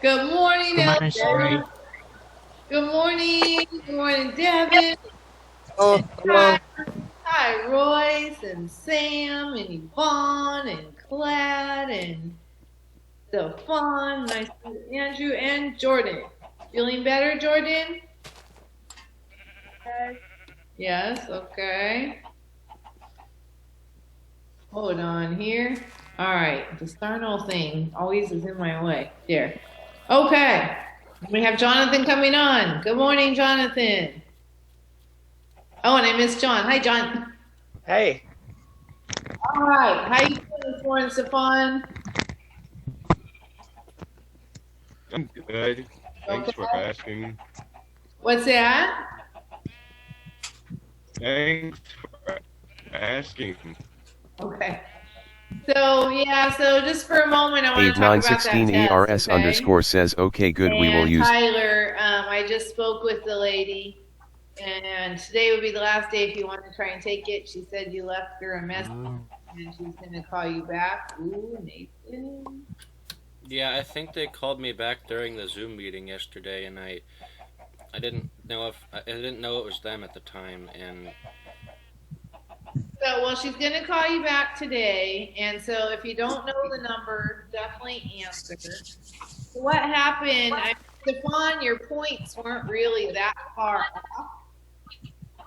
Good morning, Good morning, Sherry. Elsa. Good morning. Good morning, Devin. Oh, And hello. hi, Royce and Sam and Yvonne and Clad and Stefan. Nice to meet you, Andrew and Jordan. Feeling better, Jordan? Yes, okay. Hold on here. All right, the Starno thing always is in my way. There. Okay. We have Jonathan coming on. Good morning, Jonathan. Oh, and I missed John. Hi, John. Hey. All right. How you doing this morning, Stefan? I'm good. Thanks Okay. for asking. What's that? Thanks for asking. Okay. So just for a moment, I want to talk about that 8916 test, ERS okay? underscore says, okay, good, we will And use. Tyler, I just spoke with the lady, and today would be the last day if you want to try and take it. She said you left her a message, and she's going to call you back. Ooh, Nathan. Yeah, I think they called me back during the Zoom meeting yesterday, and I didn't know it was them at the time, and Well, she's going to call you back today, and so if you don't know the number, definitely answer. What happened? Stefan, your points weren't really that far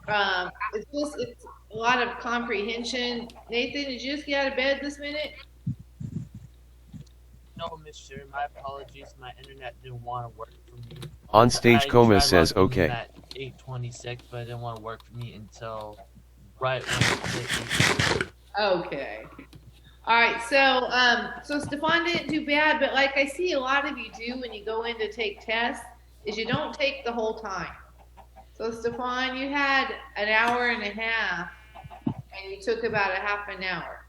off. It's a lot of comprehension. Nathan, did you just get out of bed this minute? No, Miss Sherry, my apologies. My internet didn't want to work for me. On stage, Coma says, logging in okay. at 8:26, but it didn't want to work for me until right when it hit 8:30. Okay. All right. So Stefan didn't do bad, but like I see a lot of you do when you go in to take tests, is you don't take the whole time. So Stefan, you had an hour and a half, and you took about a half an hour.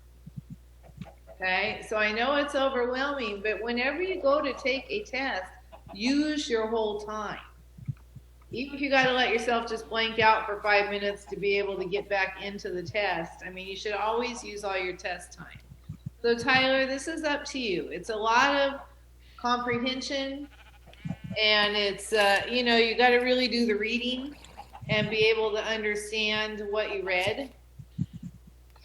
Okay, so I know it's overwhelming, but whenever you go to take a test, use your whole time. Even if you got to let yourself just blank out for 5 minutes to be able to get back into the test, I mean, you should always use all your test time. So Tyler, this is up to you. It's a lot of comprehension, and it's, you got to really do the reading and be able to understand what you read.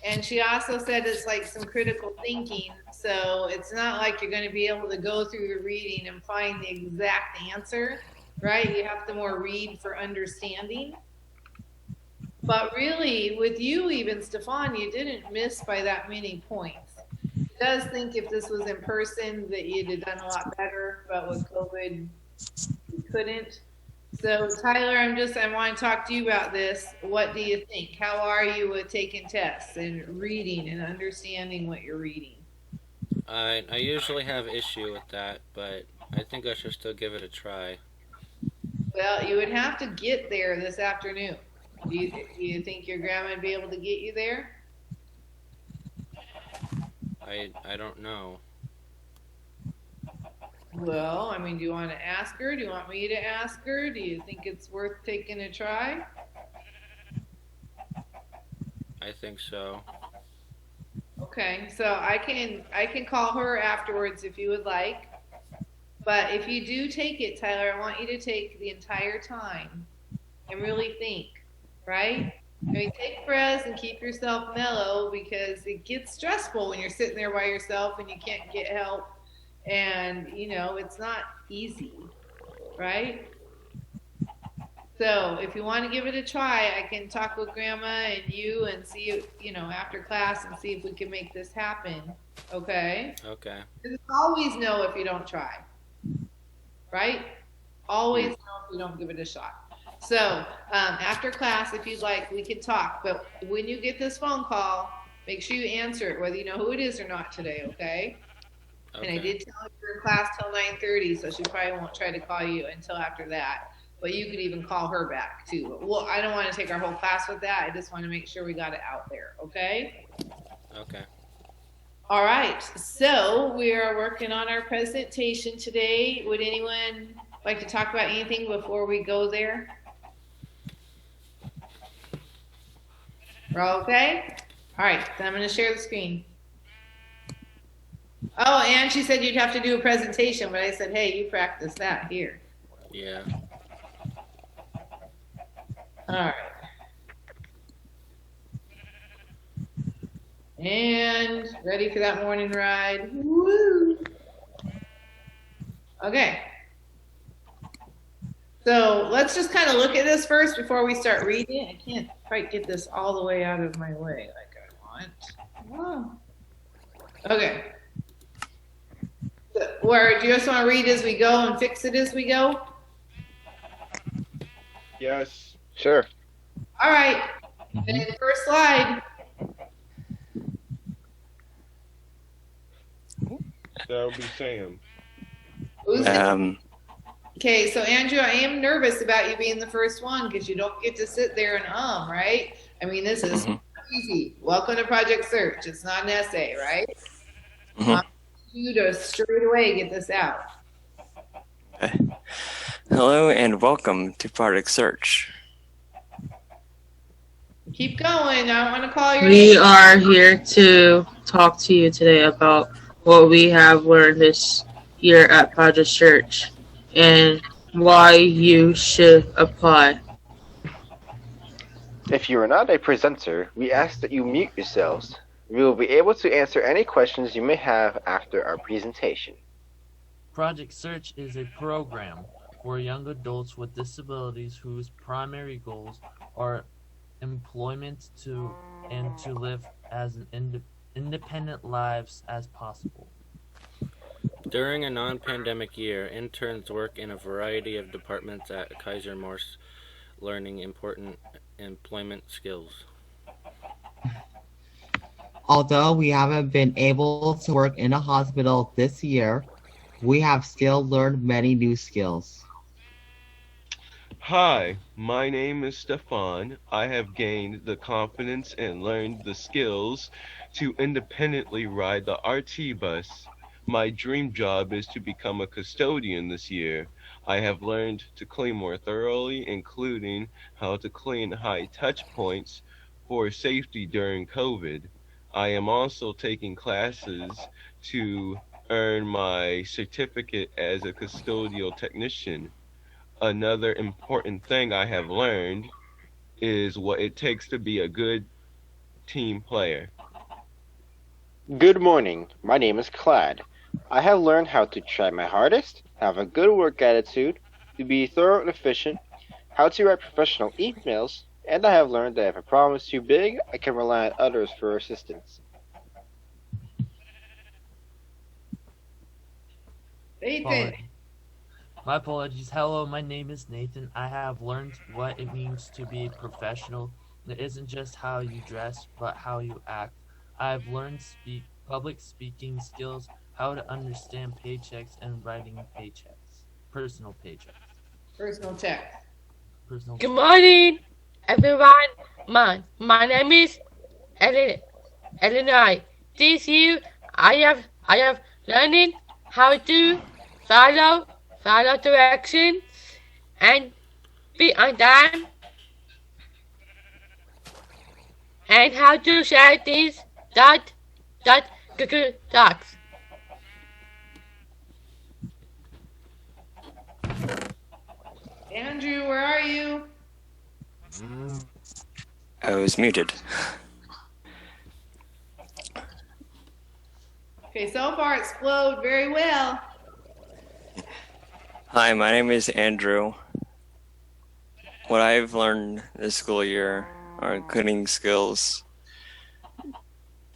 And she also said it's like some critical thinking. So it's not like you're going to be able to go through the reading and find the exact answer, right? You have to more read for understanding. But really, with you even, Stefan, you didn't miss by that many points. She does think if this was in person that you'd have done a lot better, but with COVID, you couldn't. So Tyler, I want to talk to you about this. What do you think? How are you with taking tests and reading and understanding what you're reading? I usually have issue with that, but I think I should still give it a try. Well, you would have to get there this afternoon. Do you think your grandma would be able to get you there? I don't know. Well, I mean, do you want to ask her? Do you want me to ask her? Do you think it's worth taking a try? I think so. Okay, so I can call her afterwards if you would like. But if you do take it, Tyler, I want you to take the entire time and really think, right? I mean, take breaths and keep yourself mellow because it gets stressful when you're sitting there by yourself and you can't get help. And, it's not easy, right? So if you want to give it a try, I can talk with Grandma and you and see, after class and see if we can make this happen. Okay? Okay. Because it's always no if you don't try, right? Always no if you don't give it a shot. So after class, if you'd like, we can talk. But when you get this phone call, make sure you answer it, whether you know who it is or not today, okay? Okay. And I did tell her you're in class till 9:30, so she probably won't try to call you until after that. But you could even call her back too. Well, I don't want to take our whole class with that. I just want to make sure we got it out there, okay? Okay. All right, so we are working on our presentation today. Would anyone like to talk about anything before we go there? We're all okay? All right, so I'm going to share the screen. Oh, and she said you'd have to do a presentation, but I said, hey, you practice that here. Yeah. All right. And ready for that morning ride. Woo! Okay. So let's just kind of look at this first before we start reading. I can't quite get this all the way out of my way like I want. Oh. Okay. Where do you just want to read as we go and fix it as we go? Yes. Sure. All right. And the first slide. That'll be Sam. Who's Okay, so Andrew, I am nervous about you being the first one because you don't get to sit there and right? I mean, this is easy. Welcome to Project Search. It's not an essay, right? I want you to straight away get this out. Okay. Hello and welcome to Project Search. Keep going. I want to call your We name. are here to talk to you today about what we have learned this year at Project Search and why you should apply. If you are not a presenter, we ask that you mute yourselves. We will be able to answer any questions you may have after our presentation. Project Search is a program for young adults with disabilities whose primary goals are employment and to live as an independent lives as possible. During a non-pandemic year, interns work in a variety of departments at Kaiser Morse, learning important employment skills. Although we haven't been able to work in a hospital this year, we have still learned many new skills. Hi, my name is Stefan. I have gained the confidence and learned the skills to independently ride the RT bus. My dream job is to become a custodian this year. I have learned to clean more thoroughly, including how to clean high touch points for safety during COVID. I am also taking classes to earn my certificate as a custodial technician. Another important thing I have learned is what it takes to be a good team player. Good morning. My name is Clyde. I have learned how to try my hardest, have a good work attitude, to be thorough and efficient, how to write professional emails, and I have learned that if a problem is too big, I can rely on others for assistance. Nathan. My apologies. Hello, my name is Nathan. I have learned what it means to be professional. It isn't just how you dress, but how you act. I've learned public speaking skills, how to understand paychecks and writing paychecks. Personal paychecks. Personal check. Personal. Good morning, everyone. My name is Illinois. This year, I have learning how to follow directions and be on time, and how to share these Google Docs. Andrew, where are you? I was muted. Okay, so far it's flowed very well. Hi, my name is Andrew. What I've learned this school year are cooking skills,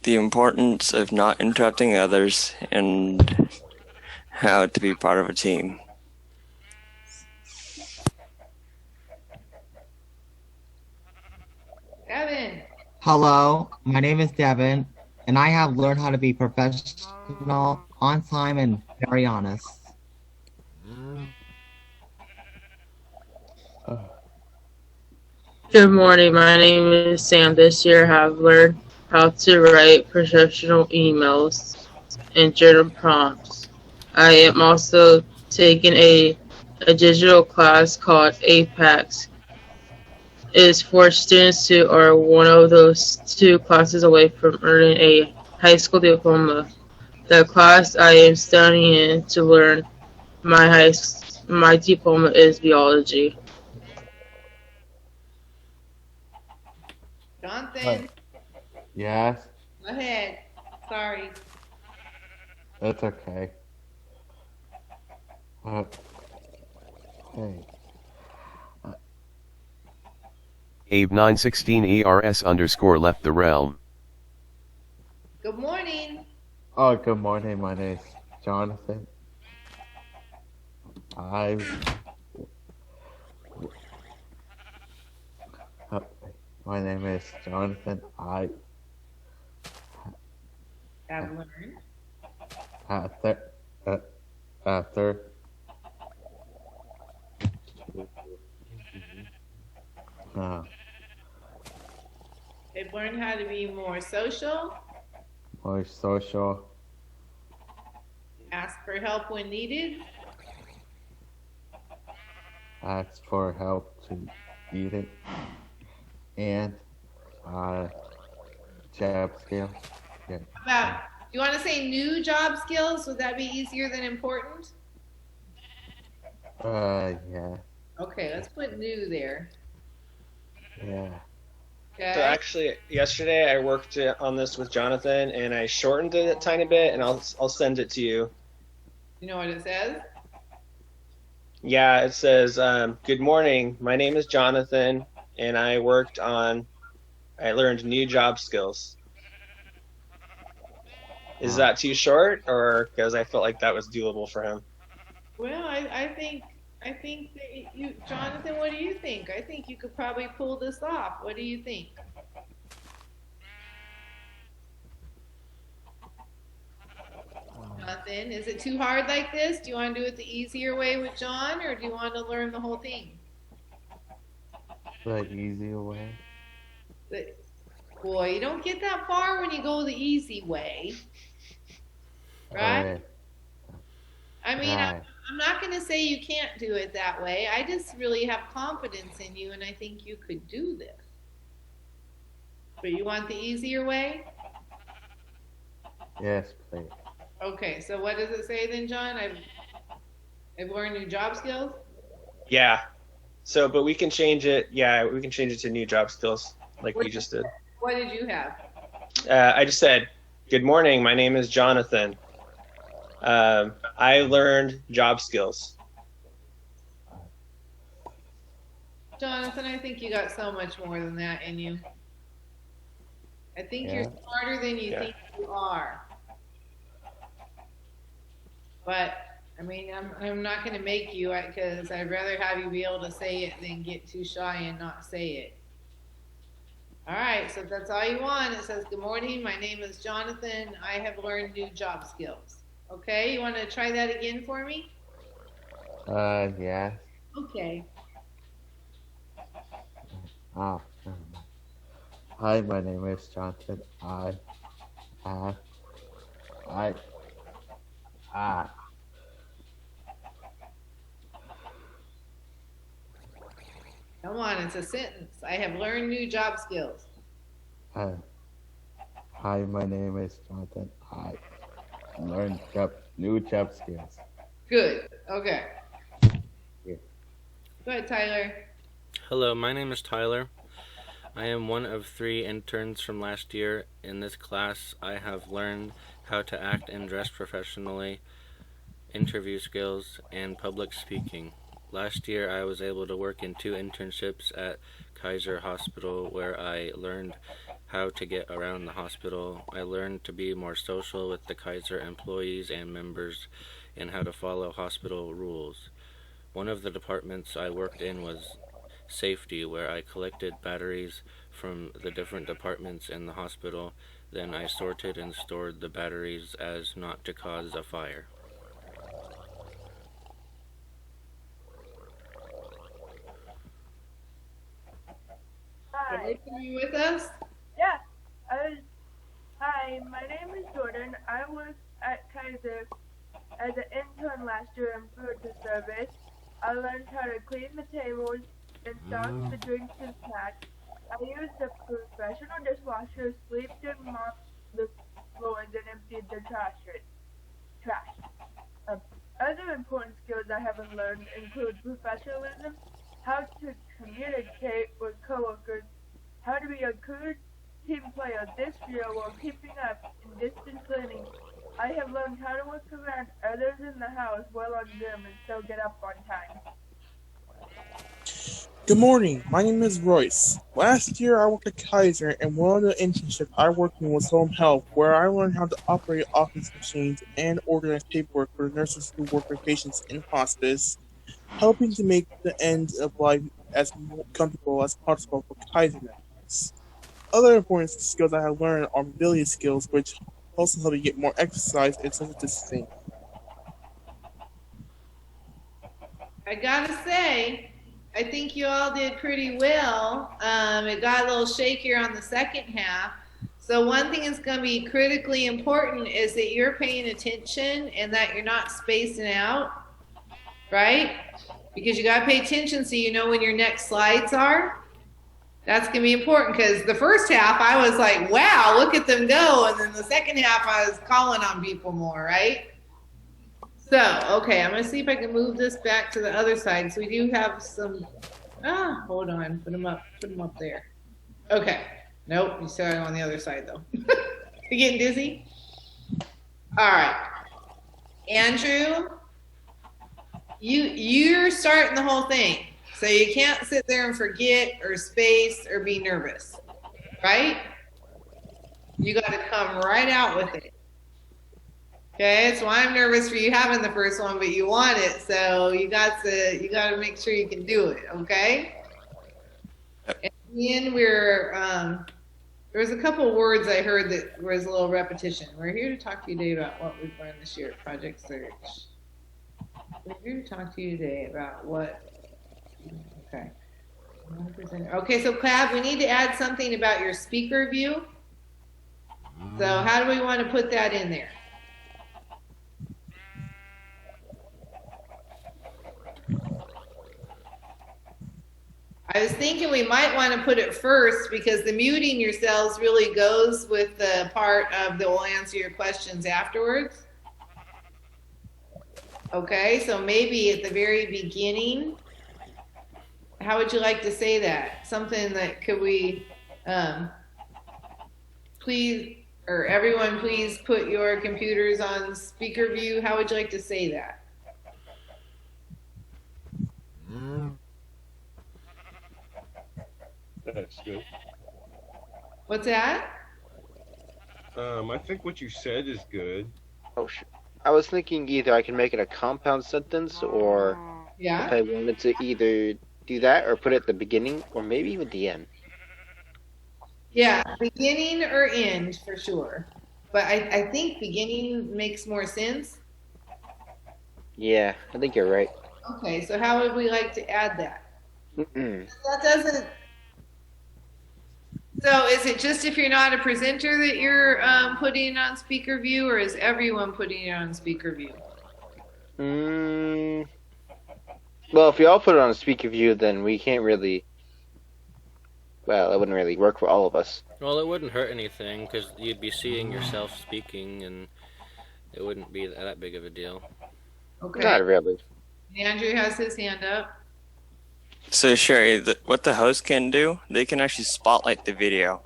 the importance of not interrupting others, and how to be part of a team. Devin. Hello, my name is Devin, and I have learned how to be professional, on time, and very honest. Good morning, my name is Sam. This year I have learned how to write professional emails and journal prompts. I am also taking a digital class called Apex. It is for students who are one of those two classes away from earning a high school diploma. The class I am studying to learn my diploma is biology. Jonathan, Yes, go ahead. Sorry. it's okay. Hey, Abe 916 ERS _ left the realm. Good morning. oh, good morning. My name is Jonathan. I, uh, my name is Jonathan. I I've learned. after after uh, I've learned how to be more social, more social, ask for help when needed, ask for help to eat it, and job skills. Yeah. about, do you want to say new job skills? Would that be easier than important? Yeah. Okay, let's put new there. Yeah. Okay. So actually, yesterday I worked on this with Jonathan, and I shortened it a tiny bit, and I'll send it to you. You know what it says? Yeah, it says, "Good morning. My name is Jonathan, and I learned new job skills." Is that too short, or because I felt like that was doable for him? Well, I think that you, Jonathan, what do you think? I think you could probably pull this off. What do you think? Jonathan, is it too hard like this? Do you want to do it the easier way with John, or do you want to learn the whole thing? The easier way. Boy, you don't get that far when you go the easy way, right? Right. I mean, Right. I'm not going to say you can't do it that way. I just really have confidence in you, and I think you could do this. But you want the easier way? Yes, please. Okay, so what does it say then, John? I've learned new job skills? Yeah. So, but we can change it. Yeah, we can change it to new job skills, like we just did. What did you have? I just said, "Good morning. My name is Jonathan. I learned job skills." Jonathan, I think you got so much more than that in you. I think you're smarter than you think you are. But, I mean, I'm not going to make you, because I'd rather have you be able to say it than get too shy and not say it. All right, so if that's all you want, it says, "Good morning, my name is Jonathan. I have learned new job skills." Okay, you want to try that again for me? Yeah. Okay. Oh, never mind. Hi, my name is Jonathan. Come on, it's a sentence. I have learned new job skills. Hi, my name is Jonathan. I learned new job skills. Good. Okay. Yeah. Go ahead, Tyler. Hello, my name is Tyler. I am one of 3 interns from last year. In this class, I have learned how to act and dress professionally, interview skills, and public speaking. Last year, I was able to work in 2 internships at Kaiser Hospital, where I learned how to get around the hospital. I learned to be more social with the Kaiser employees and members and how to follow hospital rules. One of the departments I worked in was safety, where I collected batteries from the different departments in the hospital. Then I sorted and stored the batteries as not to cause a fire. Hi. Are you with us? Yeah. Hi, my name is Jordan. I worked at Kaiser as an intern last year in purchase service. I learned how to clean the tables and stock the drinks and snacks. I used a professional dishwasher, swept and mopped the floors, and emptied the trash trash. Other important skills I haven't learned include professionalism, how to communicate with coworkers, how to be a good team player this year while keeping up in distance learning. I have learned how to work around others in the house while on Zoom and still get up on time. Good morning. My name is Royce. Last year, I worked at Kaiser, and one of the internships I worked in was home health, where I learned how to operate office machines and organize paperwork for the nurses who work with patients in hospice, helping to make the end of life as comfortable as possible for Kaiser nurses. Other important skills I have learned are mobility skills, which also help you get more exercise and social distancing. I gotta say, I think you all did pretty well. It got a little shakier on the second half. So one thing that's going to be critically important is that you're paying attention and that you're not spacing out, right? Because you got to pay attention so you know when your next slides are. That's going to be important because the first half I was like, wow, look at them go. And then the second half I was calling on people more, right? So, okay, I'm going to see if I can move this back to the other side. So we do have some, hold on, put them up there. Okay, nope, you saw it on the other side though. You getting dizzy? All right, Andrew, you're starting the whole thing. So you can't sit there and forget or space or be nervous, right? You got to come right out with it. Okay, so I'm nervous for you having the first one, but you want it, so you got to make sure you can do it. Okay. And then there was a couple words I heard that was a little repetition. We're here to talk to you today about what we've learned this year at Project Search. We're here to talk to you today about what. Okay. Okay, so Clab, we need to add something about your speaker view. So how do we want to put that in there? I was thinking we might want to put it first because the muting yourselves really goes with the part of that will answer your questions afterwards. Okay, so maybe at the very beginning, how would you like to say that? Something that could we, please, or everyone please put your computers on speaker view. How would you like to say that? That's good. What's that? I think what you said is good. Oh, I was thinking either I can make it a compound sentence, or yeah, if I wanted to either do that or put it at the beginning, or maybe even the end. Yeah, beginning or end for sure. But I think beginning makes more sense. Yeah, I think you're right. Okay, so how would we like to add that? That doesn't. So is it just if you're not a presenter that you're putting it on speaker view, or is everyone putting it on speaker view? Well, if we all put it on speaker view, then we can't really. Well, it wouldn't really work for all of us. Well, it wouldn't hurt anything because you'd be seeing yourself speaking, and it wouldn't be that big of a deal. Okay. Not really. Andrew has his hand up. So Sherry, what the host can do, they can actually spotlight the video.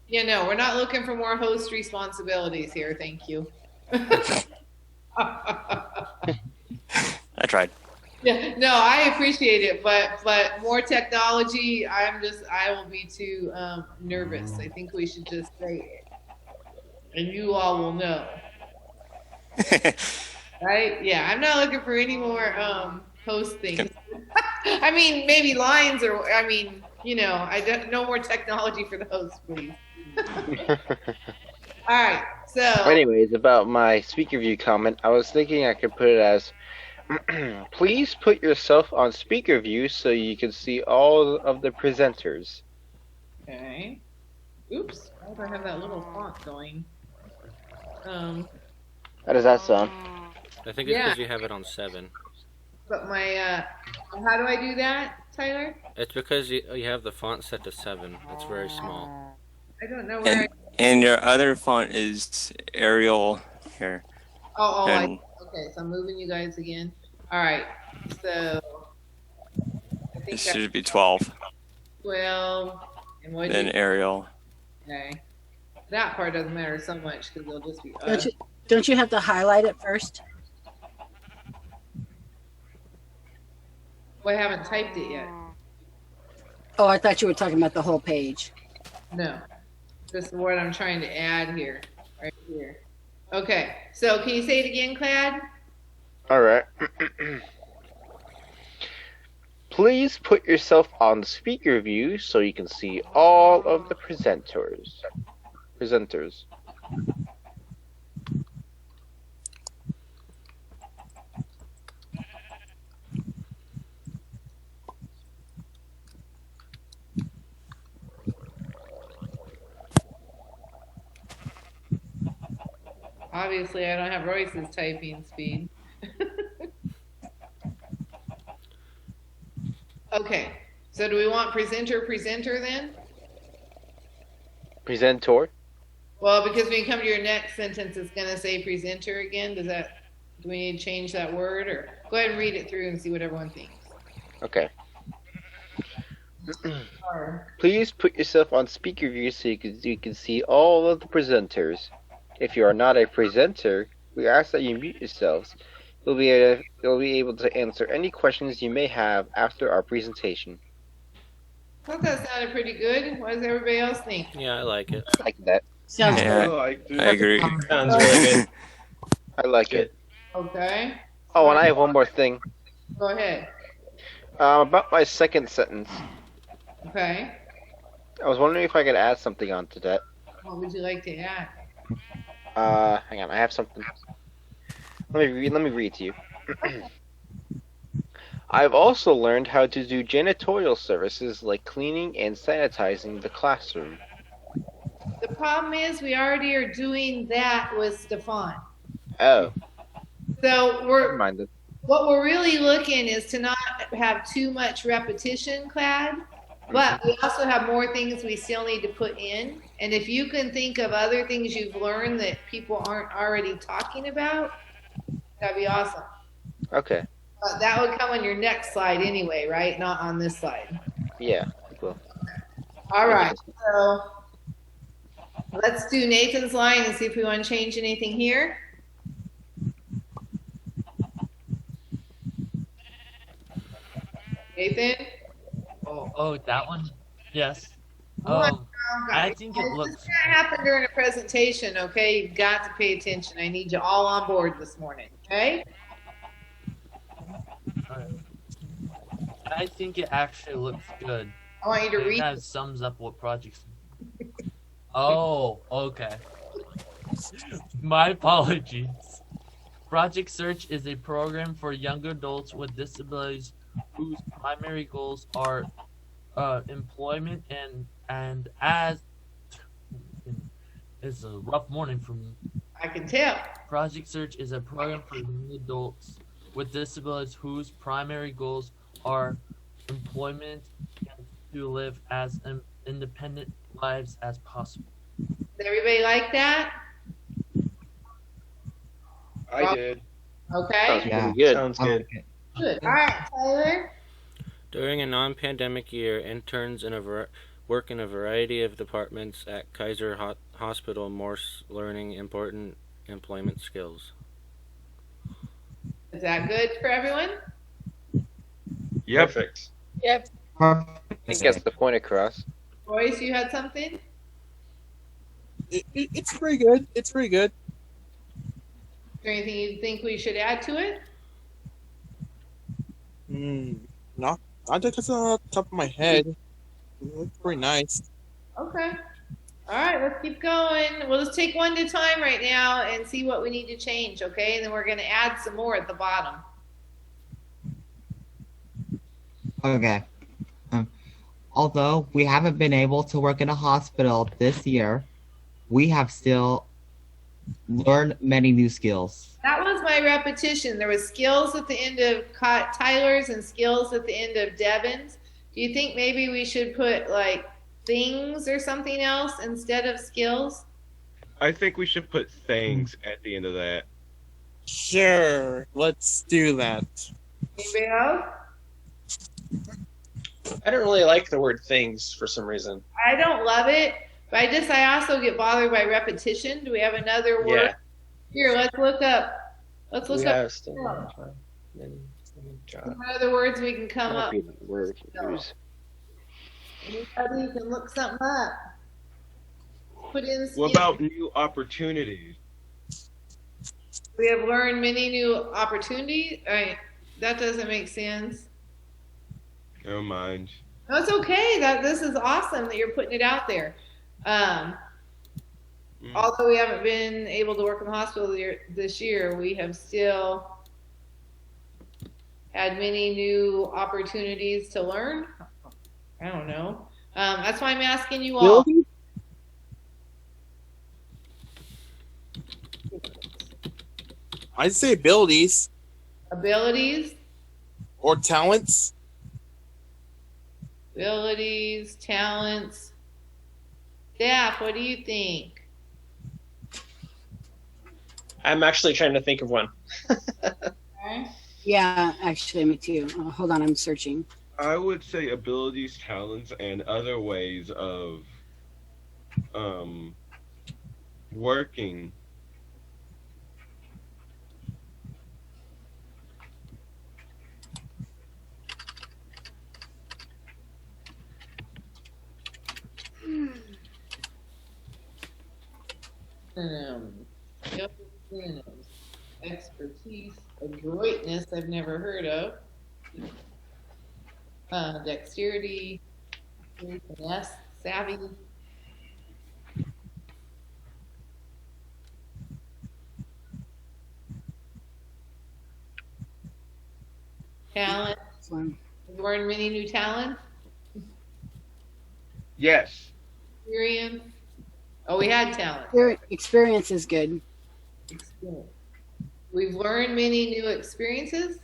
Yeah, no, we're not looking for more host responsibilities here. Thank you. I tried. Yeah, no, I appreciate it, but more technology, I will be too nervous. I think we should just say it, and you all will know. Right? Yeah, I'm not looking for any more host things. I mean, maybe lines, or I mean, I don't, no more technology for the host, please. All right, so. Anyways, about my speaker view comment, I was thinking I could put it as, please put yourself on speaker view so you can see all of the presenters. Okay. Oops, why do I have that little font going? How does that sound? I think it's because you have it on 7. But my, how do I do that, Tyler? It's because you have the font set to 7. It's very small. I don't know where And your other font is Arial here. And Okay, so I'm moving you guys again. All right, so I think it that's should be 12. 12. And what? Then Ariel. Okay, that part doesn't matter so much because they'll just be. Don't you have to highlight it first? Well, I haven't typed it yet. Oh, I thought you were talking about the whole page. No, this is what I'm trying to add here, right here. Okay, so can you say it again, Clad? All right. Please put yourself on the speaker view so you can see all of the presenters. Obviously, I don't have Royce's typing speed. Okay, so do we want presenter then? Presentor. Well, because when you come to your next sentence, it's going to say presenter again. Do we need to change that word, or go ahead and read it through and see what everyone thinks? Okay. Please put yourself on speaker view so you can see all of the presenters. If you are not a presenter, we ask that you mute yourselves. You'll be able to answer any questions you may have after our presentation. I thought that sounded pretty good. What does everybody else think? Yeah, I like it. I like that. Sounds Yeah, good. I agree. Sounds really good. I like it. Okay, Oh, and I have one more thing. go ahead. About my second sentence. Okay, I was wondering if I could add something onto that. what would you like to add? Hang on, I have something. Let me read to you. I've also learned how to do janitorial services like cleaning and sanitizing the classroom. The problem is we already are doing that with Stefan. Oh, So never mind it. what we're really looking is to not have too much repetition, Clad, but we also have more things we still need to put in. And if you can think of other things you've learned that people aren't already talking about, that'd be awesome. Okay. But that would come on your next slide anyway, right? Not on this slide. Yeah. Cool. All right. So let's do Nathan's line and see if we want to change anything here. Nathan? Oh, that one? Yes. Oh, I think it This looks. can't happen during a presentation, okay? You've got to pay attention. I need you all on board this morning, okay? I think it actually looks good. I want you to It read. kind of sums up what projects. Oh, okay. My apologies. Project Search is a program for young adults with disabilities whose primary goals are employment and as it's a rough morning for me. I can tell. Project Search is a program for young adults with disabilities whose primary goals are employment and to live as independent lives as possible. Does everybody like that? I did. Okay. Sounds pretty good. Sounds good. Good. All right, Tyler. During a non-pandemic year, interns work in a variety of departments at Kaiser Hospital Morse, learning important employment skills. Is that good for everyone? Yep. Perfect. Yep. I think that's the point across. Royce, you had something? It's pretty good. It's pretty good. Is there anything you think we should add to it? Not just on the top of my head. It's pretty nice. Okay. All right, let's keep going. We'll just take one at a time right now and see what we need to change, okay? And then we're going to add some more at the bottom. Okay. Although we haven't been able to work in a hospital this year, we have still learned many new skills. That was my repetition. There was skills at the end of Tyler's and skills at the end of Devin's. Do you think maybe we should put like things or something else instead of skills? I think we should put things at the end of that. Sure, let's do that. Anybody else? I don't really like the word things for some reason. I don't love it, but I also get bothered by repetition. Do we have another word? Yeah. Here, let's look up. Let's look We up. have still many jobs. What other words we can come up? Copy the word use. Anybody can look something up. Put in. What about new opportunities? We have learned many new opportunities. All right, that doesn't make sense. Never mind. No, it's okay. This is awesome that you're putting it out there. Although we haven't been able to work in the hospital this year, we have still had many new opportunities to learn. I don't know. That's why I'm asking you all. I'd say abilities. Abilities? Or talents. Abilities, talents. Staff, what do you think? I'm actually trying to think of one. Okay. Yeah, actually, me too. Hold on, I'm searching. I would say abilities, talents, and other ways of working. Expertise, adroitness I've never heard of. Dexterity, finesse, savvy. Talent. We've learned many new talents. Yes. Experience. Oh, we had talent. Experience is good. Experience. We've learned many new experiences.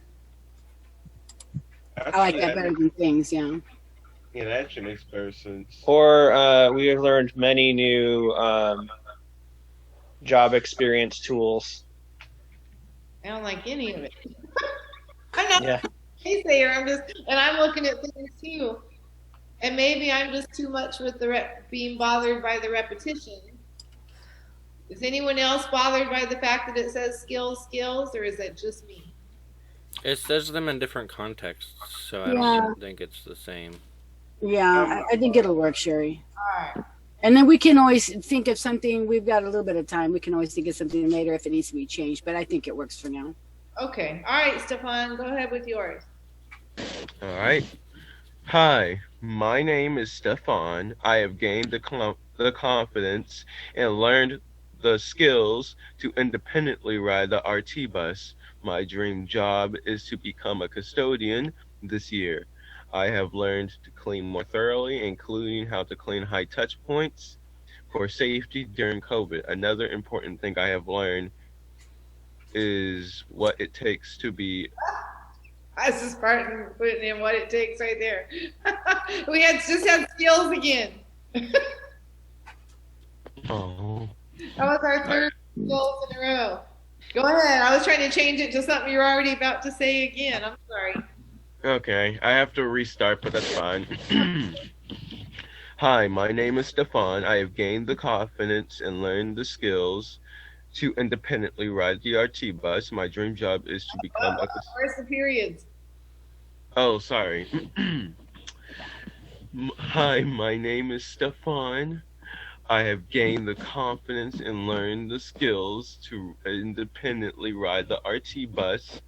I like that better than things, yeah. Yeah, that actually makes better sense. Or we have learned many new job experience tools. I don't like any of it. I'm not Yeah. a naysayer. I'm looking at things too. And maybe I'm just too much with being bothered by the repetition. Is anyone else bothered by the fact that it says skills, or is that just me? It says them in different contexts, so I Yeah. don't think it's the same. Yeah, I think it'll work, Sherry. All right. And then we can always think of something. We've got a little bit of time. We can always think of something later if it needs to be changed. But I think it works for now. Okay. All right, Stefan, go ahead with yours. All right. Hi, my name is Stefan. I have gained the confidence and learned the skills to independently ride the RT bus. My dream job is to become a custodian this year. I have learned to clean more thoroughly, including how to clean high touch points for safety during COVID. Another important thing I have learned is what it takes to be. I was just putting in what it takes right there. We just had skills again. Oh. That was our third skills in a row. Go ahead. I was trying to change it to something you're already about to say again. I'm sorry. Okay, I have to restart, but that's fine. Hi, my name is Stefan. I have gained the confidence and learned the skills to independently ride the RT bus. My dream job is to become a... Where's the periods? Oh, sorry. Hi, my name is Stefan. I have gained the confidence and learned the skills to independently ride the RT bus.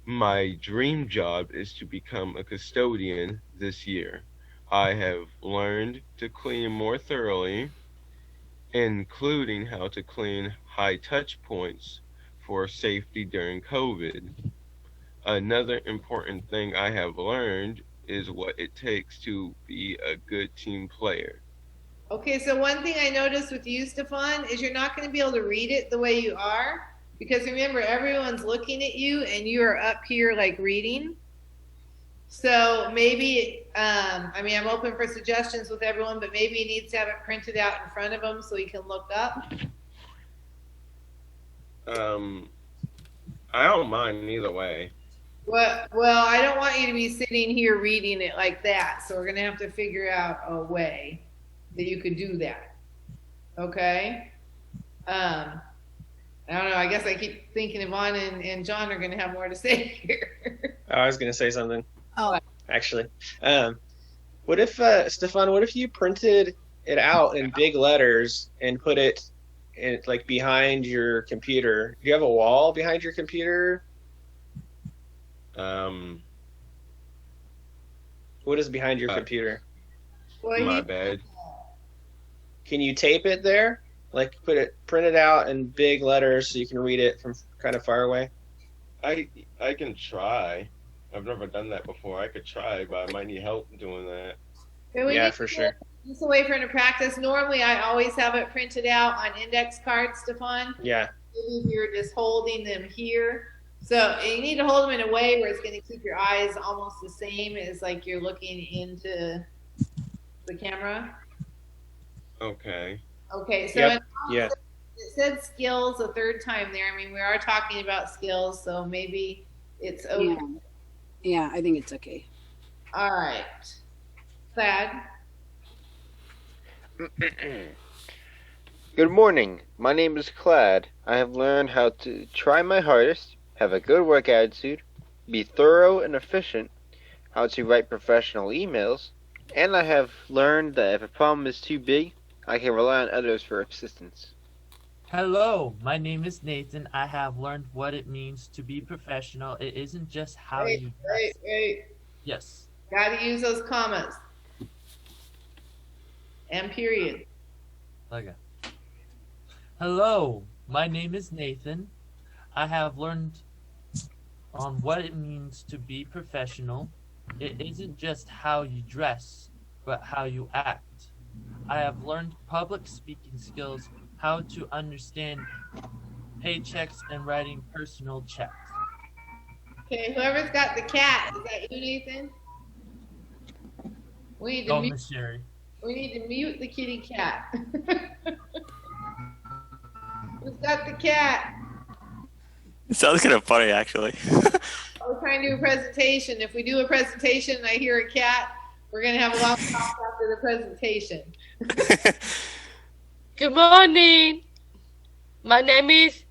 My dream job is to become a custodian this year. I have learned to clean more thoroughly, including how to clean high touch points for safety during COVID. Another important thing I have learned is what it takes to be a good team player. Okay, so one thing I noticed with you, Stefan, is you're not going to be able to read it the way you are. Because remember, everyone's looking at you and you are up here like reading. So maybe, I'm open for suggestions with everyone, but maybe he needs to have it printed out in front of him so he can look up. I don't mind either way. Well, I don't want you to be sitting here reading it like that. So we're gonna have to figure out a way that you could do that. Okay. I don't know. I guess I keep thinking Yvonne and John are gonna have more to say here. I was gonna say something. Oh, Actually, what if Stefan? What if you printed it out in big letters and put it in like behind your computer? Do you have a wall behind your computer? What is behind your computer? My bed. Can you tape it there? Like print it out in big letters so you can read it from kind of far away? I can try. I've never done that before. I could try, but I might need help doing that. Yeah, for sure. Just a way for him to practice. Normally, I always have it printed out on index cards, Stefan. Yeah. Maybe you're just holding them here. So you need to hold them in a way where it's going to keep your eyes almost the same as like you're looking into the camera. Okay. Okay, so Yep. Yeah. it said skills a third time there. I mean, we are talking about skills, so maybe it's okay. Yeah, I think it's okay. All right. Thad. Good morning. My name is Clad. I have learned how to try my hardest, have a good work attitude, be thorough and efficient, how to write professional emails, and I have learned that if a problem is too big, I can rely on others for assistance. Hello, my name is Nathan. I have learned what it means to be professional. It isn't just how you dress. Wait. Yes. Got to use those commas. And period. Okay. Hello, my name is Nathan. I have learned on what it means to be professional. It isn't just how you dress, but how you act. I have learned public speaking skills, how to understand paychecks and writing personal checks. Okay, whoever's got the cat, is that you, Nathan? We need to Oh, mute. Miss Sherry. We need to mute the kitty cat. Who's got the cat? It sounds kind of funny, actually. We're trying to do a presentation. If we do a presentation and I hear a cat, we're gonna have a lot of talk after the presentation. Good morning. My name is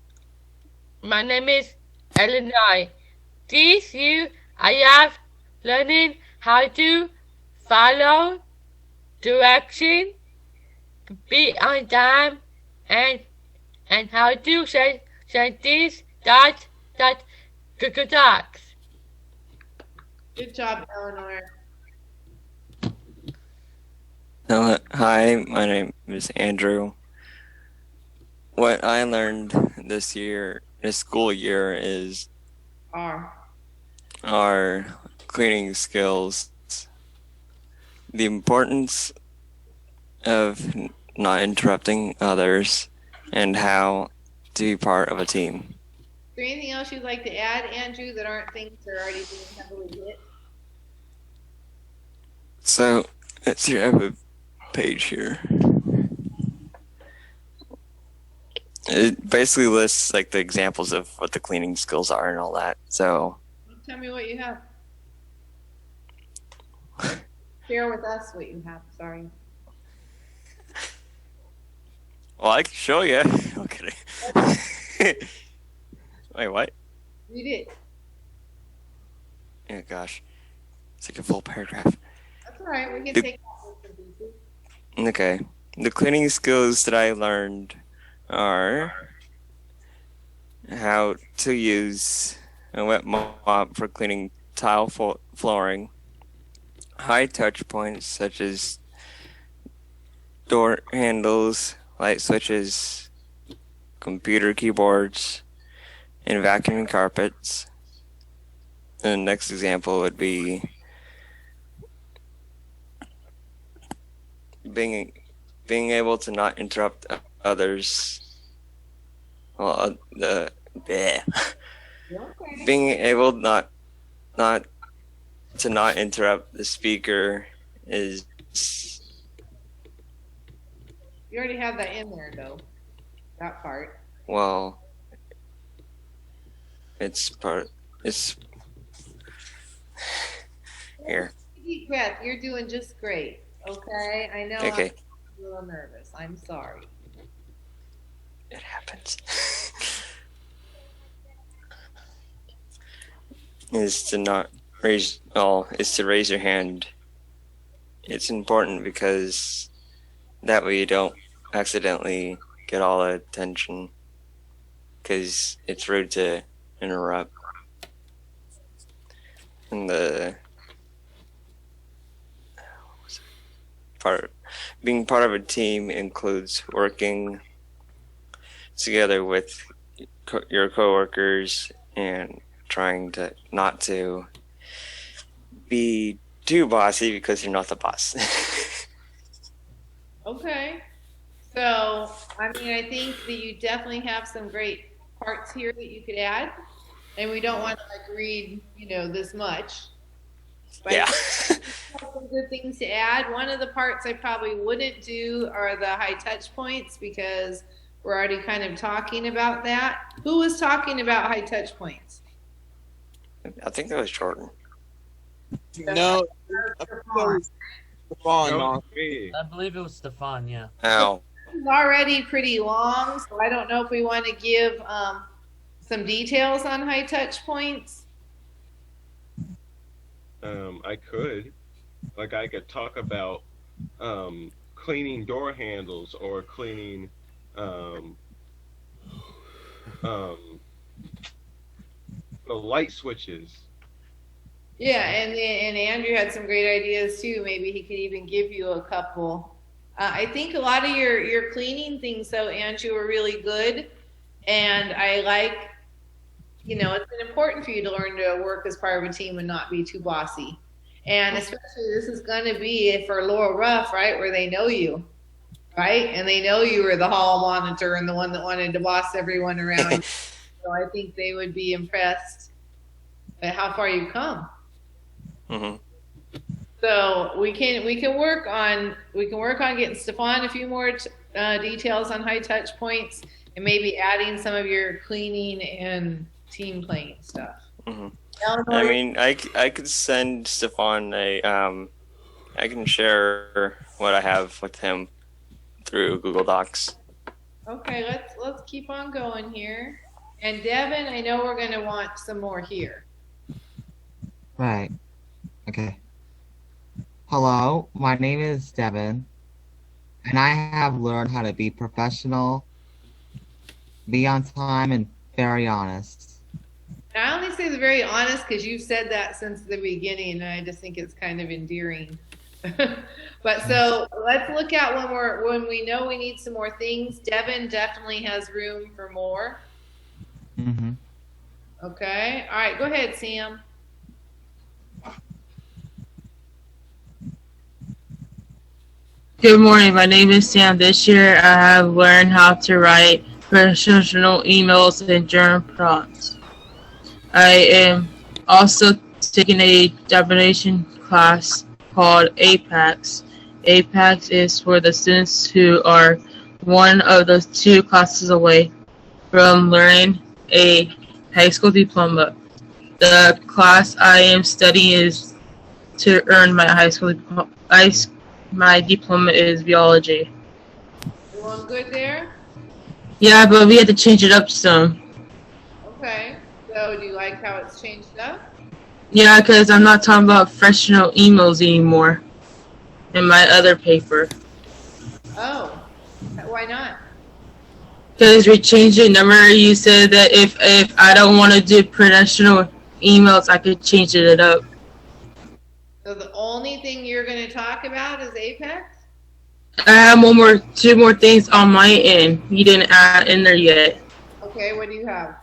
Illinois. This year I have learning how to follow direction, be on time, and how to say things that good talks. Good job, Eleanor. Hi, my name is Andrew. What I learned this school year, is our cleaning skills, the importance of not interrupting others, and how to be part of a team. Is there anything else you'd like to add, Andrew, that aren't things that are already being heavily hit? So, let's see, I have a page here. It basically lists like the examples of what the cleaning skills are and all that. So, Tell me what you have. Share with us what you have. Sorry. well, I can show you. Okay. Wait, what? Read it. Oh gosh, it's like a full paragraph. That's all right. We can take that with the pieces. Okay, the cleaning skills that I learned are how to use a wet mop for cleaning tile flooring, high touch points such as door handles, light switches, computer keyboards, and vacuuming carpets. And the next example would be being able to not interrupt others. Well, being able not interrupt the speaker is. You already have that in there, though. That part. Well, It's part. It's here. Deep breath. You're doing just great. Okay. I know Okay. I'm a little nervous. I'm sorry. It happens. Is to not raise. Oh, is to raise your hand. It's important because that way you don't accidentally get all the attention. Because it's rude to interrupt. And the being part of a team includes working together with your coworkers and trying to not to be too bossy because you're not the boss. Okay. So, I mean, I think that you definitely have some great parts here that you could add. And we don't want to like read, this much. But Yeah. some good things to add. One of the parts I probably wouldn't do are the high touch points because we're already kind of talking about that. Who was talking about high touch points? I think that was Jordan. No, I think that was Stefan. No, me. I believe it was Stefan, yeah. Ow. It's already pretty long, so I don't know if we want to give some details on high touch points. I could. Like, I could talk about cleaning door handles or cleaning the light switches. Yeah, and Andrew had some great ideas too. Maybe he could even give you a couple. I think a lot of your cleaning things, though, Andrew, are really good, and I like. It's been important for you to learn to work as part of a team and not be too bossy. And especially this is going to be for Laurel Ruff, right, where they know you, right? And they know you were the hall monitor and the one that wanted to boss everyone around. So I think they would be impressed at how far you've come. Mm-hmm. So we can work on getting Stefan a few more details on high touch points and maybe adding some of your cleaning and team playing stuff. Mm-hmm. Eleanor, I mean, I could send Stefan I can share what I have with him through Google Docs. okay, let's keep on going here. And Devin, I know we're going to want some more here. Right. Okay. Hello, my name is Devin, and I have learned how to be professional, be on time, and very honest. And I only say the very honest because you've said that since the beginning, and I just think it's kind of endearing. But so let's look at when we know we need some more things. Devin definitely has room for more. Mm-hmm. Okay. All right. Go ahead, Sam. Good morning. My name is Sam. This year, I have learned how to write professional emails and journal prompts. I am also taking a domination class called APACS. APACS is for the students who are one of the 2 classes away from learning a high school diploma. The class I am studying is to earn my high school diploma. My diploma is biology. Everyone good there? Yeah, but we had to change it up some. Okay. So do you like how it's changed up? Yeah, because I'm not talking about professional emails anymore in my other paper. Oh, why not? Because we changed it. Remember you said that if I don't want to do professional emails, I could change it up. So the only thing you're going to talk about is Apex? I have 2 more things on my end. You didn't add in there yet. Okay, what do you have?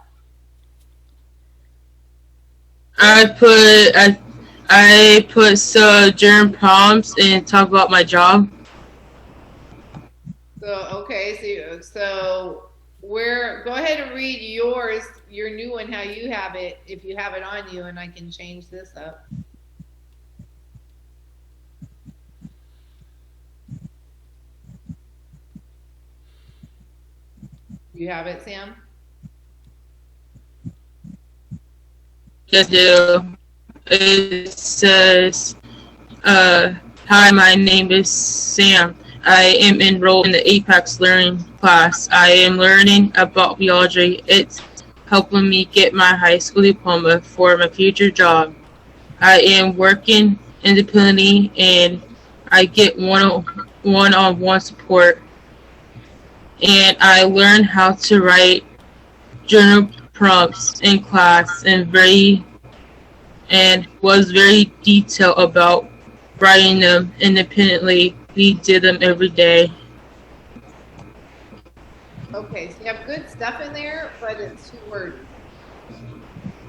I put journal prompts and talk about my job. So okay, so go ahead and read yours, your new one, how you have it, if you have it on you, and I can change this up. You have it, Sam? Yes, do. It says, hi, my name is Sam. I am enrolled in the Apex Learning class. I am learning about biology. It's helping me get my high school diploma for my future job. I am working independently and I get one-on-one support. And I learned how to write journal prompts in class and was very detailed about writing them independently. We did them every day. Okay, so you have good stuff in there, but it's too wordy.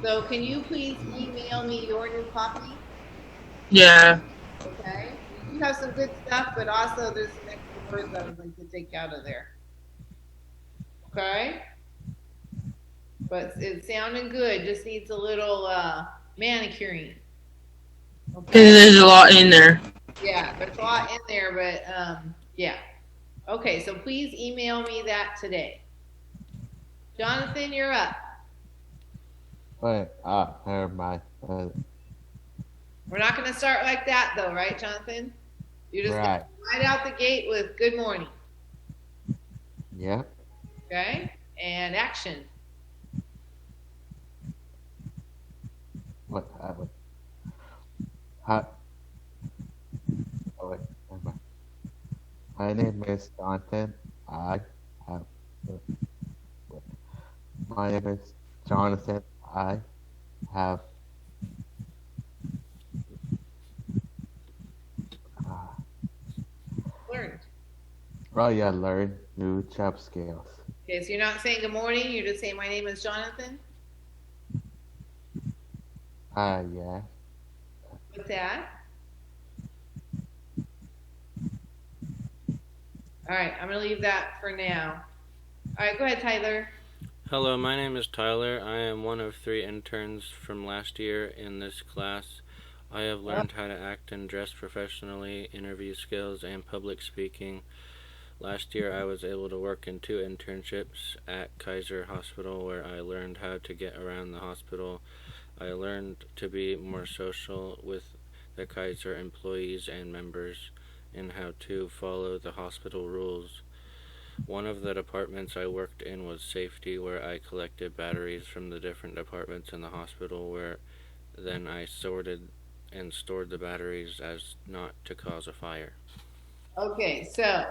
So can you please email me your new copy? Yeah. Okay. You have some good stuff, but also there's some extra words I would like to take out of there. Okay? But it's sounding good. Just needs a little manicuring. Okay. There's a lot in there. Yeah, there's a lot in there, but yeah. Okay, so please email me that today. Jonathan, you're up. Wait, never mind. We're not going to start like that, though, right, Jonathan? You're just Right. right out the gate with good morning. Yep. Okay? And action. What? Hi. Oh, wait, never mind. My name is Jonathan. My name is Jonathan. I have. Learned. Oh yeah, learn new job skills. Okay, so you're not saying good morning, you're just saying my name is Jonathan? Yeah. What's that? All right, I'm going to leave that for now. All right, go ahead, Tyler. Hello, my name is Tyler. I am one of 3 interns from last year in this class. I have learned how to act and dress professionally, interview skills, and public speaking. Last year, I was able to work in 2 internships at Kaiser Hospital, where I learned how to get around the hospital. I learned to be more social with the Kaiser employees and members, and how to follow the hospital rules. One of the departments I worked in was safety, where I collected batteries from the different departments in the hospital, where then I sorted and stored the batteries as not to cause a fire. Okay, so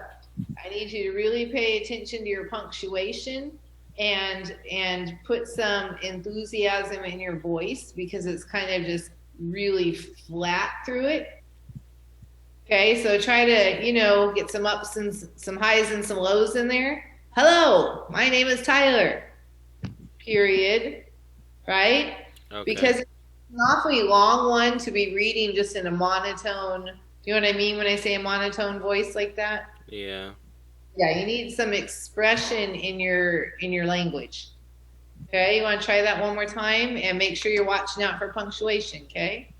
I need you to really pay attention to your punctuation and put some enthusiasm in your voice, because it's kind of just really flat through it. Okay, so try to, get some ups and some highs and some lows in there. Hello, my name is Tyler. Period. Right? Okay. Because it's an awfully long one to be reading just in a monotone. Do you know what I mean when I say a monotone voice like that? Yeah. Yeah, you need some expression in your language. Okay, you want to try that one more time and make sure you're watching out for punctuation, okay?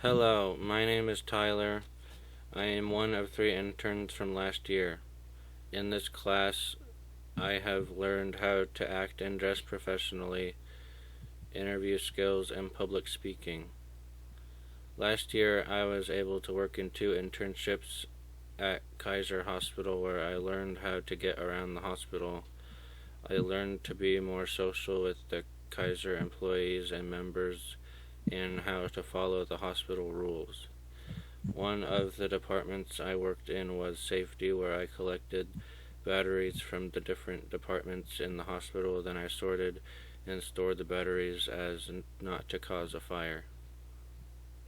Hello, my name is Tyler. I am one of 3 interns from last year. In this class, I have learned how to act and dress professionally, interview skills, and public speaking. Last year, I was able to work in 2 internships at Kaiser Hospital, where I learned how to get around the hospital. I learned to be more social with the Kaiser employees and members, and how to follow the hospital rules. One of the departments I worked in was safety, where I collected batteries from the different departments in the hospital. Then I sorted and stored the batteries as not to cause a fire.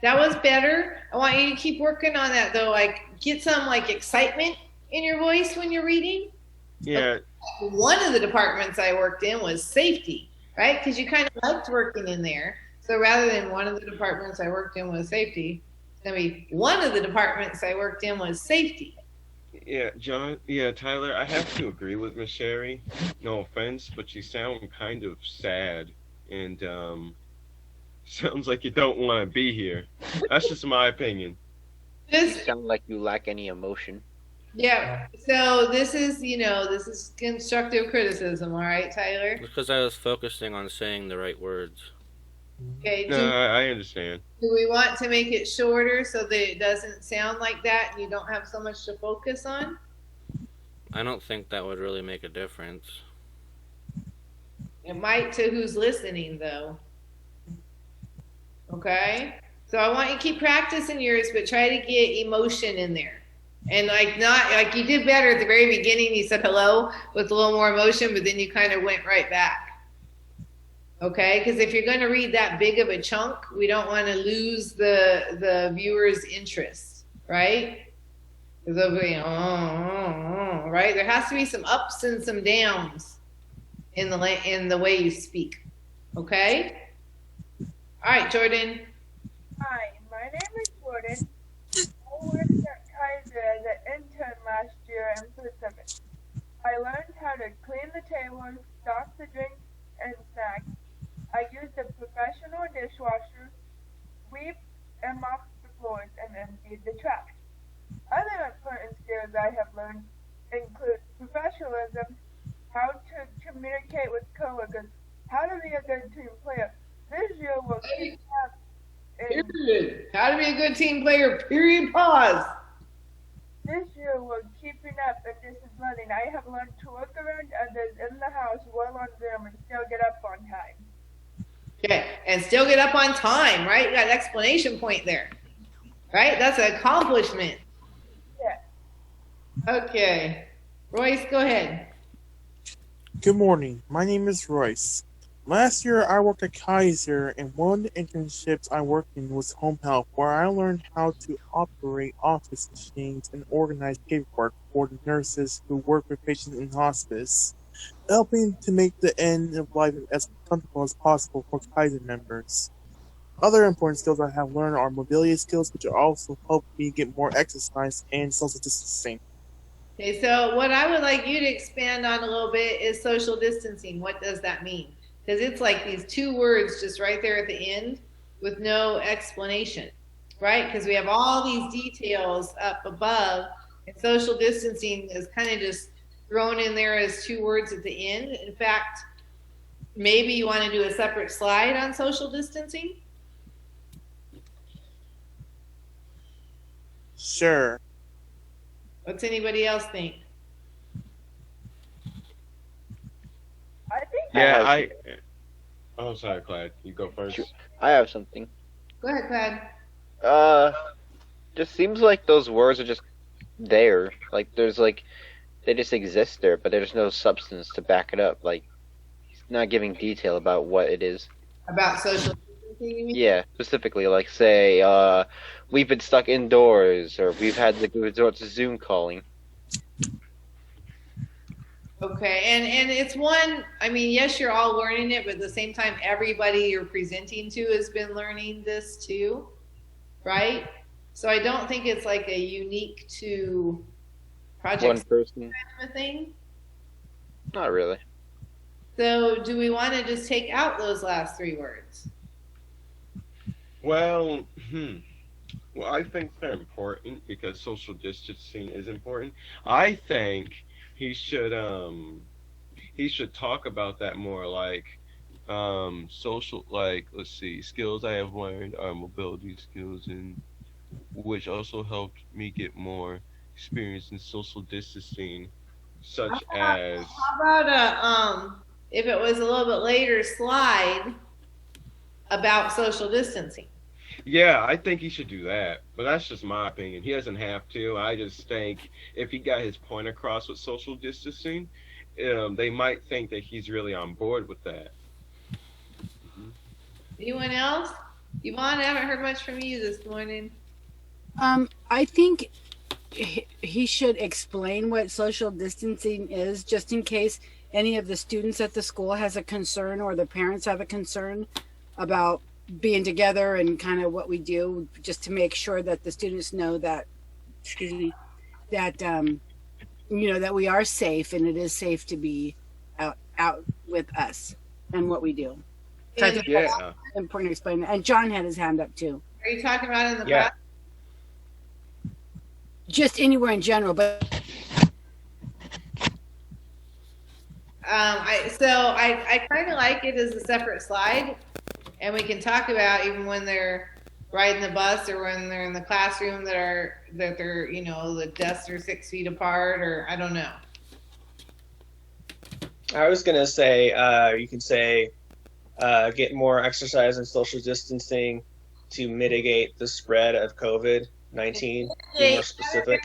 That was better. I want you to keep working on that, though. Get some excitement in your voice when you're reading. Yeah. One of the departments I worked in was safety, right? Because you kind of liked working in there. So rather than one of the departments I worked in was safety, it's going to be one of the departments I worked in was safety. Yeah, Tyler, I have to agree with Miss Sherry. No offense, but you sound kind of sad, and sounds like you don't want to be here. That's just my opinion. You sound like you lack any emotion. Yeah. So this is, this is constructive criticism, all right, Tyler? Because I was focusing on saying the right words. Okay. No, I understand. Do we want to make it shorter so that it doesn't sound like that and you don't have so much to focus on? I don't think that would really make a difference. It might to who's listening, though. Okay? So I want you to keep practicing yours, but try to get emotion in there. And not like you did better at the very beginning. You said hello with a little more emotion, but then you kind of went right back. Okay? Because if you're going to read that big of a chunk, we don't want to lose the viewer's interest, right? Because they'll be, right? There has to be some ups and some downs in the way you speak. Okay? All right, Jordan. Hi, my name is Jordan. I worked at Kaiser as an intern last year in food service. I learned how to clean the tables, stock the drinks and snacks. I used a professional dishwasher, sweep and mop the floors, and emptied the trash. Other important skills I have learned include professionalism, how to communicate with coworkers, how to be a good team player. This year will keep up. Period. How to be a good team player, period, pause. This year we're keeping up and distance learning. I have learned to work around others in the house while on Zoom and still get up on time. Okay, and still get up on time, right? You got an explanation point there, right? That's an accomplishment. Yeah. Okay. Royce, go ahead. Good morning. My name is Royce. Last year, I worked at Kaiser, and one of the internships I worked in was home health, where I learned how to operate office machines and organize paperwork for the nurses who work with patients in hospice, helping to make the end of life as comfortable as possible for Kaiser members. Other important skills I have learned are mobility skills, which also help me get more exercise and social distancing. Okay, so what I would like you to expand on a little bit is social distancing. What does that mean? Because it's like these two words just right there at the end with no explanation, right? Because we have all these details up above, and social distancing is kind of just thrown in there as two words at the end. In fact, maybe you want to do a separate slide on social distancing? Sure. What's anybody else think? I think. Yeah, Oh, sorry, Clyde. You go first. I have something. Go ahead, Clyde. Just seems like those words are just there. Like there's like they just exist there, but there's no substance to back it up. Like he's not giving detail about what it is. About social distancing, you mean? Yeah, specifically, like say, we've been stuck indoors, or we've had to resort to Zoom calling. Okay, and it's one, I mean, yes, you're all learning it, but at the same time, everybody you're presenting to has been learning this too, right? So I don't think it's like a unique to project One person. kind of a thing. Not really. So do we want to just take out those last three words? Well, well, I think they're important because social distancing is important. I think he should talk about that more, like social, like, let's see, skills I have learned are mobility skills, and which also helped me get more experience in social distancing, such as How about if it was a little bit later slide about social distancing? Yeah, I think he should do that, but that's just my opinion. He doesn't have to. I just think if he got his point across with social distancing, they might think that he's really on board with that. Anyone else? Yvonne, I haven't heard much from you this morning. I think he should explain what social distancing is, just in case any of the students at the school has a concern or the parents have a concern about being together and kind of what we do, just to make sure that the students know that, that that we are safe and it is safe to be out with us and what we do. So I think that's important to explain. And John had his hand up too. Are you talking about in the past? Just anywhere in general, but I kind of like it as a separate slide, and we can talk about even when they're riding the bus or when they're in the classroom that they're the desks are 6 feet apart, or I don't know. I was gonna say you can say get more exercise and social distancing to mitigate the spread of COVID-19. Be more specific.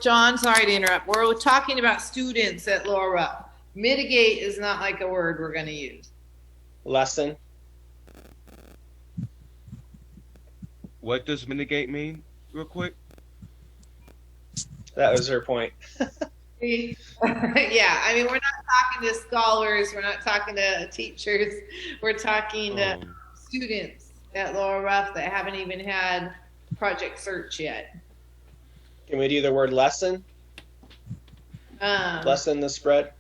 John, sorry to interrupt. We're talking about students at Laurel Rupp. Mitigate is not like a word we're going to use. Lesson. What does mitigate mean, real quick? That was her point. Yeah, I mean, we're not talking to scholars. We're not talking to teachers. We're talking to students at Laurel Rupp that haven't even had Project Search yet. Can we do the word lesson? Lessen the spread?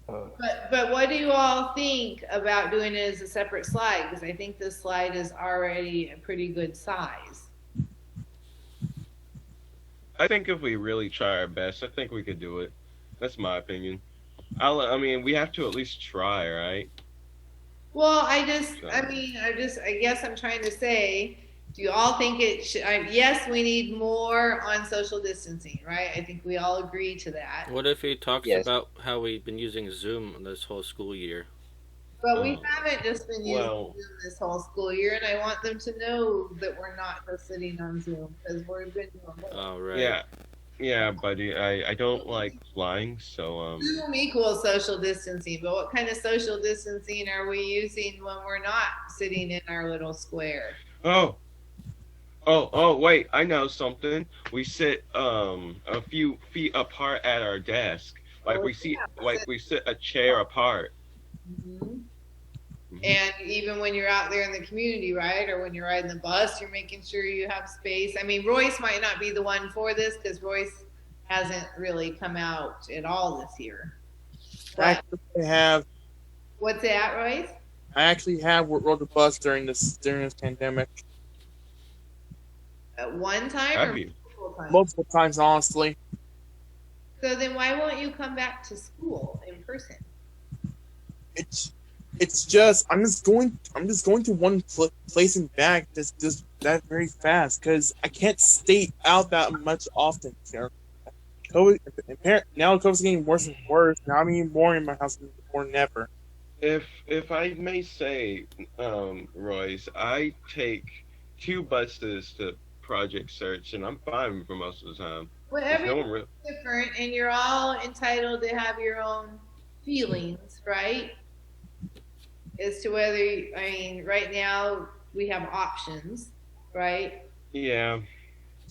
But what do you all think about doing it as a separate slide? Because I think this slide is already a pretty good size. I think if we really try our best, I think we could do it. That's my opinion. I mean, we have to at least try, right? Well, I guess I'm trying to say, do you all think it should? Yes, we need more on social distancing, right? I think we all agree to that. What if he talks about how we've been using Zoom this whole school year? But we haven't just been using Zoom this whole school year, and I want them to know that we're not just sitting on Zoom because we've been doing more. Oh, right. Yeah, buddy. I don't like flying, so Zoom equals social distancing, but what kind of social distancing are we using when we're not sitting in our little square? Oh, wait, I know something. We sit a few feet apart at our desk. We sit a chair apart. Mm-hmm. And even when you're out there in the community, right, or when you're riding the bus, you're making sure you have space. I mean, Royce might not be the one for this because Royce hasn't really come out at all this year. But what's that, Royce? I actually have rode the bus during this pandemic. At one time or multiple times? Multiple times, honestly. So then why won't you come back to school in person? It's just I'm just going to one place and back just that very fast because I can't stay out that much often. Now COVID's getting worse and worse. Now I'm even more in my house more than ever. If I may say, Royce, I take 2 buses to Project Search, and I'm fine for most of the time. Well, everyone's different, and you're all entitled to have your own feelings, right? As to whether, right now we have options, right? Yeah.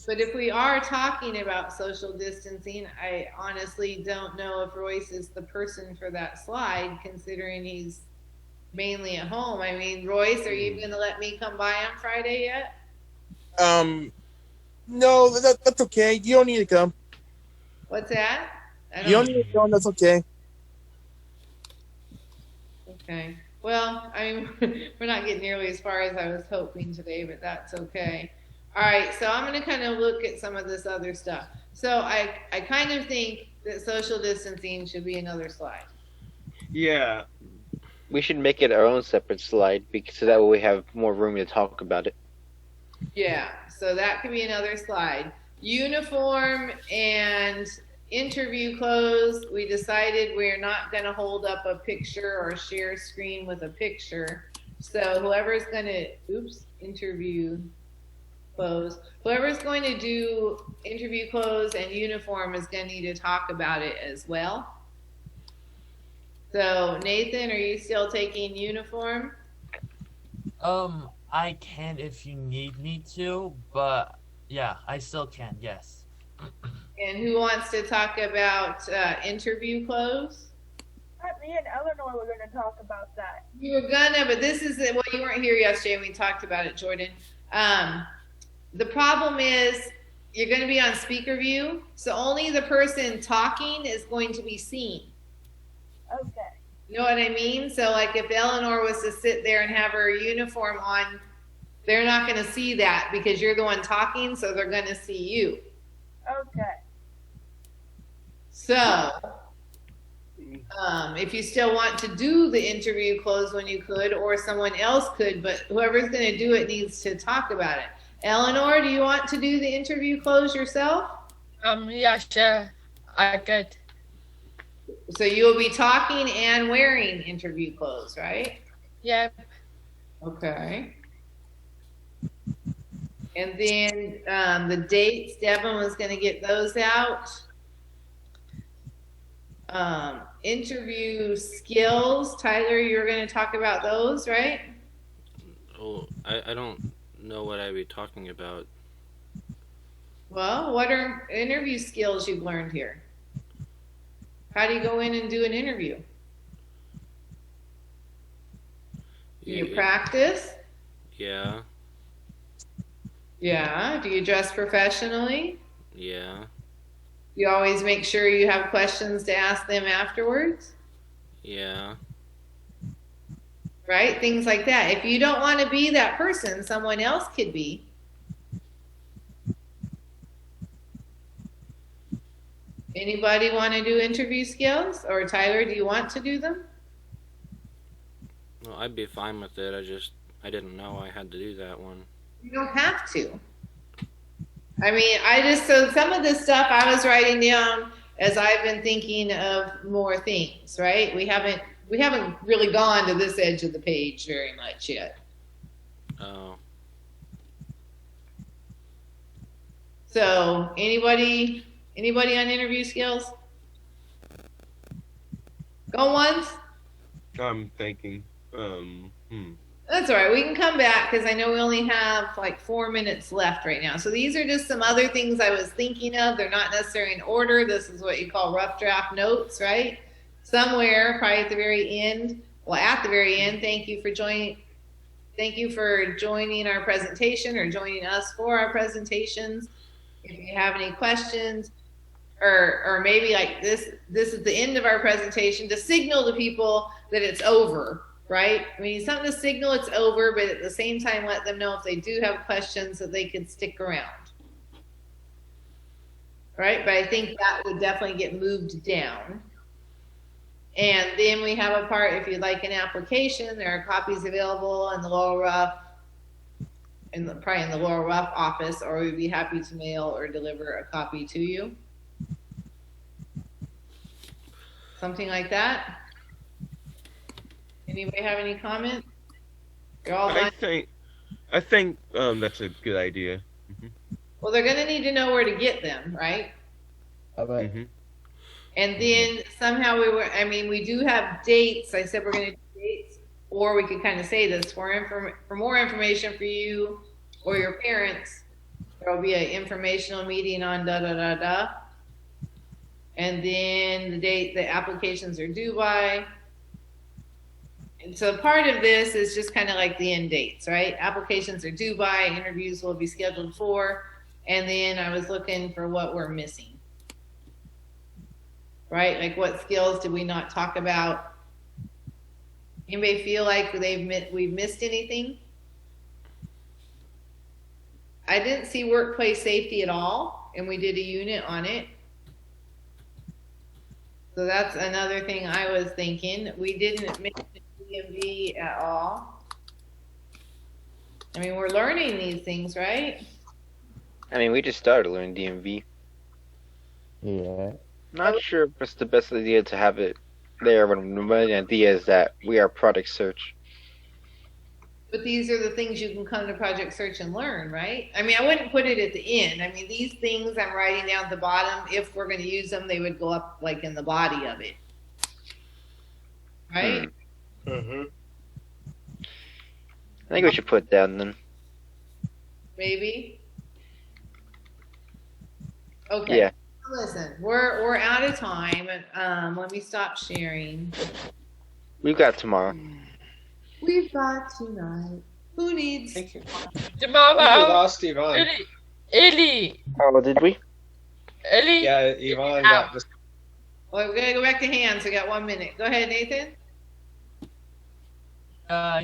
But if we are talking about social distancing, I honestly don't know if Royce is the person for that slide, considering he's mainly at home. I mean, Royce, are you going to let me come by on Friday yet? No, that's okay. You don't need to come. What's that? You don't need to come. That's okay. Okay. Well, I mean, we're not getting nearly as far as I was hoping today, but that's okay. All right, so I'm going to kind of look at some of this other stuff. So I kind of think that social distancing should be another slide. Yeah. We should make it our own separate slide so that way we have more room to talk about it. Yeah, so that could be another slide. Uniform and interview clothes, we decided we're not going to hold up a picture or share screen with a picture. So whoever's going to, interview clothes, whoever's going to do interview clothes and uniform is going to need to talk about it as well. So Nathan, are you still taking uniform? I can if you need me to, but yeah, I still can, yes. And who wants to talk about interview clothes? Me and Eleanor were going to talk about that. You were gonna, but this is, well, you weren't here yesterday and we talked about it, Jordan. The problem is you're going to be on speaker view, so only the person talking is going to be seen. Okay. You know what I mean? So like if Eleanor was to sit there and have her uniform on, they're not going to see that because you're the one talking, so they're going to see you. Okay. So, if you still want to do the interview close when you could, or someone else could, but whoever's going to do it needs to talk about it. Eleanor, do you want to do the interview close yourself? Yeah, sure. I could. So you'll be talking and wearing interview clothes, right? Yep. Okay. And then the dates, Devin was going to get those out. Interview skills, Tyler, you're going to talk about those, right? Oh, I don't know what I'd be talking about. Well, what are interview skills you've learned here? How do you go in and do an interview? Do you practice? Yeah. Yeah. Do you dress professionally? Yeah. You always make sure you have questions to ask them afterwards? Yeah. Right? Things like that. If you don't want to be that person, someone else could be. Anybody want to do interview skills? Or Tyler, do you want to do them? No, I'd be fine with it. I didn't know I had to do that one. You don't have to. I mean, so some of this stuff I was writing down as I've been thinking of more things, right? We haven't really gone to this edge of the page very much yet. Oh. So anybody on interview skills? Go once. I'm thinking. That's all right. We can come back because I know we only have like 4 minutes left right now. So these are just some other things I was thinking of. They're not necessarily in order. This is what you call rough draft notes, right? Somewhere, probably at the very end. Well, at the very end, thank you for joining. Thank you for joining our presentation or joining us for our presentations. If you have any questions, or maybe like this is the end of our presentation to signal to people that it's over. Right? I mean, something to signal it's over, but at the same time, let them know if they do have questions that they could stick around. Right? But I think that would definitely get moved down. And then we have a part, if you'd like an application, there are copies available in the Laurel Rough, probably in the Laurel Rough office, or we'd be happy to mail or deliver a copy to you. Something like that. Anybody have any comment? You're all I think that's a good idea. Well, they're going to need to know where to get them, right? Okay. And then somehow we do have dates. I said we're going to do dates, or we could kind of say this for more information for you or your parents. There will be an informational meeting on da-da-da-da. And then the date the applications are due by. And so part of this is just kind of like the end dates, right? Applications are due by, interviews will be scheduled for, and then I was looking for what we're missing, right? Like what skills did we not talk about? Anybody feel like we've missed anything? I didn't see workplace safety at all, and we did a unit on it. So that's another thing I was thinking. We didn't mention DMV at all. I mean, we're learning these things, right? I mean, we just started learning DMV. Yeah. Not sure if it's the best idea to have it there when the main idea is that we are Project Search. But these are the things you can come to Project Search and learn, right? I mean, I wouldn't put it at the end. I mean, these things I'm writing down at the bottom, if we're going to use them, they would go up like in the body of it. Right? I think we should put down then. Maybe. Okay. Yeah. Listen, we're out of time. Let me stop sharing. We've got tomorrow. We've got tonight. Who needs? Thank you. Tomorrow. We lost Yvonne. Ellie. Oh, did we? Ellie. Yeah, Yvonne got just. Well, we're gonna go back to hands. We got 1 minute. Go ahead, Nathan.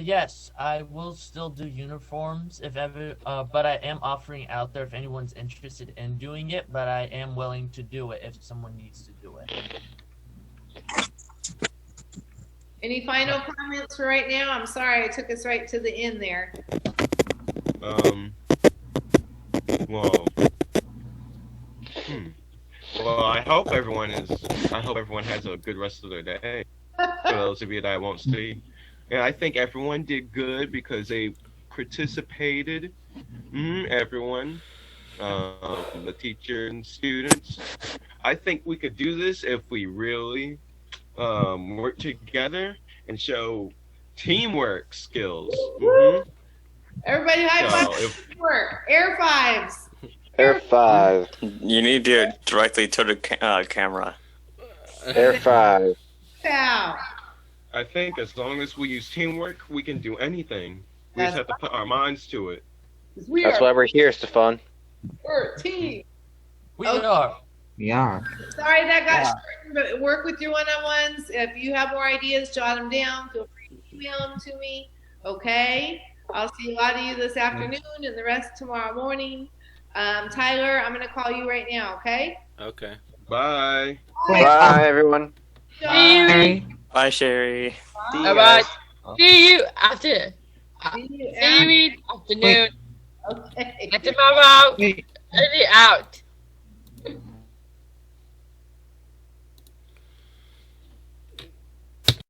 Yes, I will still do uniforms if ever, but I am offering out there if anyone's interested in doing it, but I am willing to do it if someone needs to do it. Any final comments for right now? I'm sorry, I took us right to the end there. Well, well, I hope everyone has a good rest of their day. For those of you that I won't see, and I think everyone did good because they participated. Everyone, the teacher and students. I think we could do this if we really work together and show teamwork skills. Everybody high five. Teamwork. Air fives. Air 5. You need to do it directly to the camera. Air 5. Pow. I think as long as we use teamwork, we can do anything. We just have to put our minds to it. That's why we're here, Stefan. We're a team. We are. We are. Sorry that got shortened, but work with your one-on-ones. If you have more ideas, jot them down. Feel free to email them to me. Okay? I'll see a lot of you this afternoon and the rest tomorrow morning. Tyler, I'm going to call you right now, okay? Okay. Bye. Bye, everyone. See you. Bye, Sherry. Bye-bye. See you after. See you in afternoon. Okay. And tomorrow. Out.